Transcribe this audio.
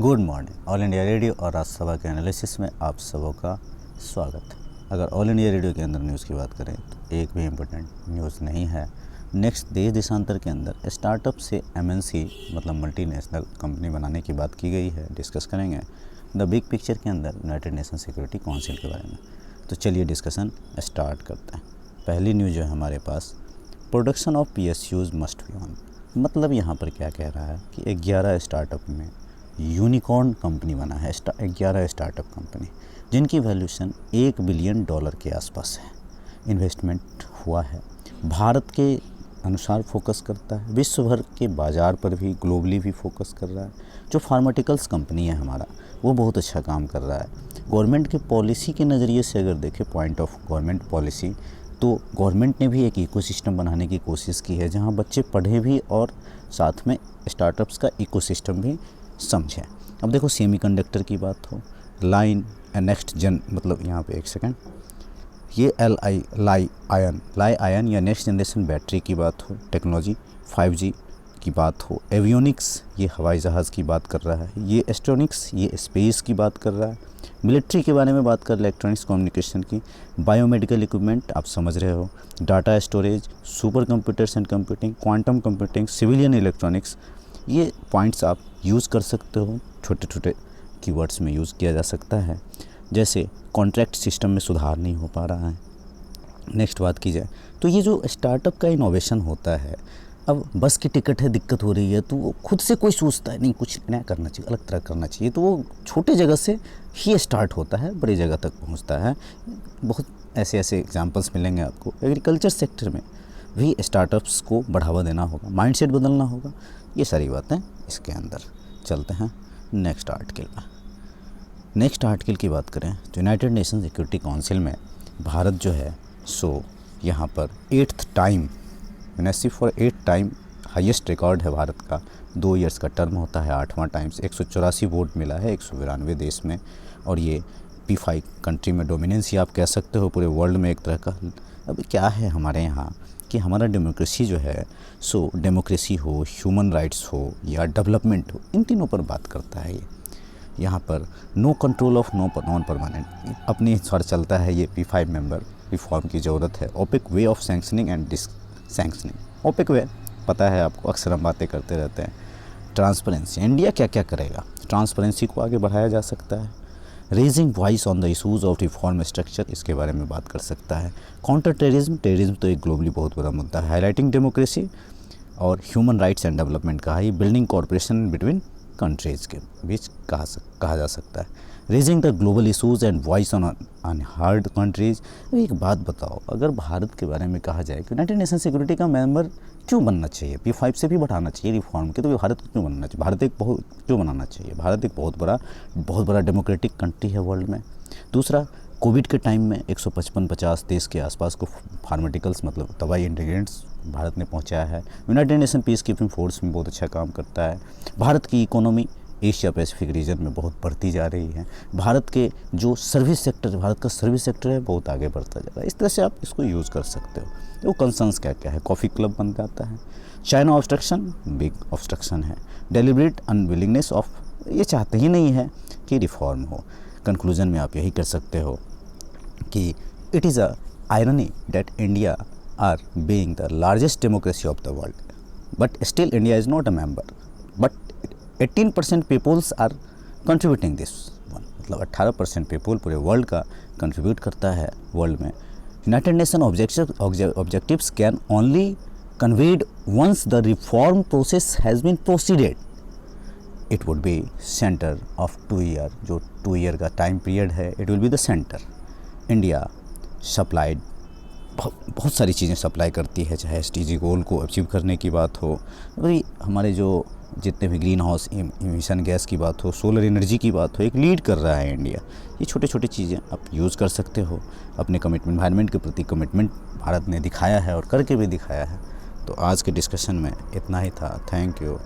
Good morning. All India radio और राज्यसभा के analysis में आप सबों का स्वागत। अगर ऑल इंडिया रेडियो के अंदर न्यूज़ की बात करें तो एक भी इम्पोर्टेंट न्यूज़ नहीं है। नेक्स्ट देश देशांतर के अंदर स्टार्टअप से एमएनसी मतलब मल्टीनेशनल कंपनी बनाने की बात की गई है। डिस्कस करेंगे द बिग पिक्चर के अंदर यूनाइटेड नेशन सिक्योरिटी काउंसिल के बारे में। तो चलिए डिस्कशन स्टार्ट करते हैं। पहली न्यूज़ जो है हमारे पास, production of PSUs must be on. मतलब यहाँ पर क्या कह रहा है कि 11 स्टार्टअप में यूनिकॉर्न कंपनी बना है। 11 स्टार्टअप कंपनी जिनकी वैल्यूएशन $1 बिलियन के आसपास है। इन्वेस्टमेंट हुआ है, भारत के अनुसार फोकस करता है, विश्व भर के बाज़ार पर भी ग्लोबली भी फोकस कर रहा है। जो फार्मास्यूटिकल्स कंपनी है हमारा, वो बहुत अच्छा काम कर रहा है। गवर्नमेंट के पॉलिसी के नज़रिए से अगर देखें, पॉइंट ऑफ गवर्नमेंट पॉलिसी, तो गवर्नमेंट ने भी एक इकोसिस्टम बनाने की कोशिश की है जहां बच्चे पढ़े भी और साथ में स्टार्टअप्स का इकोसिस्टम भी समझें। अब देखो, सेमीकंडक्टर की बात हो, लाइन नेक्स्ट जन, मतलब यहाँ पे एक सेकंड, ये लाई आयन या नेक्स्ट जनरेशन बैटरी की बात हो, टेक्नोलॉजी 5G की बात हो, एवियोनिक्स ये हवाई जहाज़ की बात कर रहा है, ये एस्ट्रोनिक्स ये स्पेस की बात कर रहा है, मिलिट्री के बारे में बात कर, इलेक्ट्रॉनिक्स कम्युनिकेशन की, बायोमेडिकल इक्विपमेंट आप समझ रहे हो, data storage, super computers and computing, quantum computing, civilian electronics, ये पॉइंट्स आप यूज़ कर सकते हो। छोटे छोटे कीवर्ड्स में यूज़ किया जा सकता है। जैसे कॉन्ट्रैक्ट सिस्टम में सुधार नहीं हो पा रहा है। नेक्स्ट बात की जाए तो ये जो स्टार्टअप का इनोवेशन होता है, अब बस की टिकट है, दिक्कत हो रही है, तो वो खुद से कोई सोचता है नहीं, कुछ नया करना चाहिए, अलग तरह करना चाहिए, तो वो छोटे जगह से ही स्टार्ट होता है, बड़ी जगह तक पहुंचता है। बहुत ऐसे एग्जांपल्स मिलेंगे आपको। एग्रीकल्चर सेक्टर में भी स्टार्टअप्स को बढ़ावा देना होगा, माइंडसेट बदलना होगा, ये सारी बातें इसके अंदर। चलते हैं नेक्स्ट आर्टिकल में। नेक्स्ट आर्टिकल की बात करें तो यूनाइटेड नेशन सिक्योरिटी काउंसिल में भारत जो है सो यहाँ पर 8th time, UNESCO for 8th time highest record है भारत का। 2 इयर्स का टर्म होता है, 8वां टाइम्स। 184 वोट मिला है 192 देश में, और ये P5 कंट्री में डोमिनेंस ही आप कह सकते हो पूरे वर्ल्ड में एक तरह का। अब क्या है हमारे यहाँ कि हमारा डेमोक्रेसी जो है सो डेमोक्रेसी हो, ह्यूमन राइट्स हो या डेवलपमेंट हो, इन तीनों पर बात करता है ये। यहाँ पर no control of non permanent अपने अनुसार चलता है ये। P5 मेंबर रिफॉर्म की ज़रूरत है। Opaque way of sanctioning and dissanctioning. Opaque way पता है आपको, अक्सर हम बातें करते रहते हैं। ट्रांसपेरेंसी, इंडिया क्या क्या करेगा, ट्रांसपेरेंसी को आगे बढ़ाया जा सकता है। Raising voice on the issues of reform structure, इसके बारे में बात कर सकता है। काउंटर टेररिज्म तो एक ग्लोबली बहुत बड़ा मुद्दा है। हाईलाइटिंग डेमोक्रेसी और ह्यूमन राइट्स एंड डेवलपमेंट कहा, ये बिल्डिंग कॉर्पोरेशन बिटवीन कंट्रीज़ के बीच कहा जा सकता है। Raising the global issues and voice on unheard countries. एक बात बताओ, अगर भारत के बारे में कहा जाए कि यूनाइटेड नेशन सिक्योरिटी का मेंबर क्यों बनना चाहिए, P5 से भी बढ़ाना चाहिए रिफॉर्म के, तो भारत को क्यों बनना चाहिए, भारत एक बहुत क्यों बनाना चाहिए? भारत एक बहुत बड़ा डेमोक्रेटिक कंट्री है वर्ल्ड में। दूसरा, कोविड के टाइम में 155-50 देश के आसपास को फार्मास्यूटिकल्स मतलब दवाई इंग्रेडिएंट्स भारत ने पहुंचाया है। United nation peace keeping force में बहुत अच्छा काम करता है। भारत की इकोनॉमी एशिया पैसिफिक रीजन में बहुत बढ़ती जा रही है। भारत के जो सर्विस सेक्टर, भारत का सर्विस सेक्टर है, बहुत आगे बढ़ता जा रहा है। इस तरह से आप इसको यूज़ कर सकते हो। वो कंसर्न्स क्या क्या है, कॉफ़ी क्लब बन जाता है। चाइना ऑब्स्ट्रक्शन बिग ऑब्स्ट्रक्शन है। डेलिब्रेट अनविलिंगनेस ऑफ, ये चाहते ही नहीं है कि रिफॉर्म हो। कंक्लूजन में आप यही कर सकते हो कि it is a irony that India are being the largest democracy of the world, but still India is not a member, but 18% peoples are contributing this one. मतलब 18% पीपल पूरे वर्ल्ड का कंट्रीब्यूट करता है वर्ल्ड में। United nation objectives can only conveyed once the reform process has been proceeded. It would be centre of 2 year, जो 2 year का time period है, it will be the centre. India supplied बहुत सारी चीज़ें supply करती है, चाहे SDG गोल को अचीव करने की बात हो, भाई हमारे जो जितने भी ग्रीन हाउस इमिशन गैस की बात हो, सोलर एनर्जी की बात हो, एक लीड कर रहा है इंडिया। ये छोटे छोटे चीज़ें आप यूज़ कर सकते हो। अपने कमिटमेंट, एनवायरनमेंट के प्रति कमिटमेंट भारत ने दिखाया है और करके भी दिखाया है। तो आज के डिस्कशन में इतना ही था। Thank you.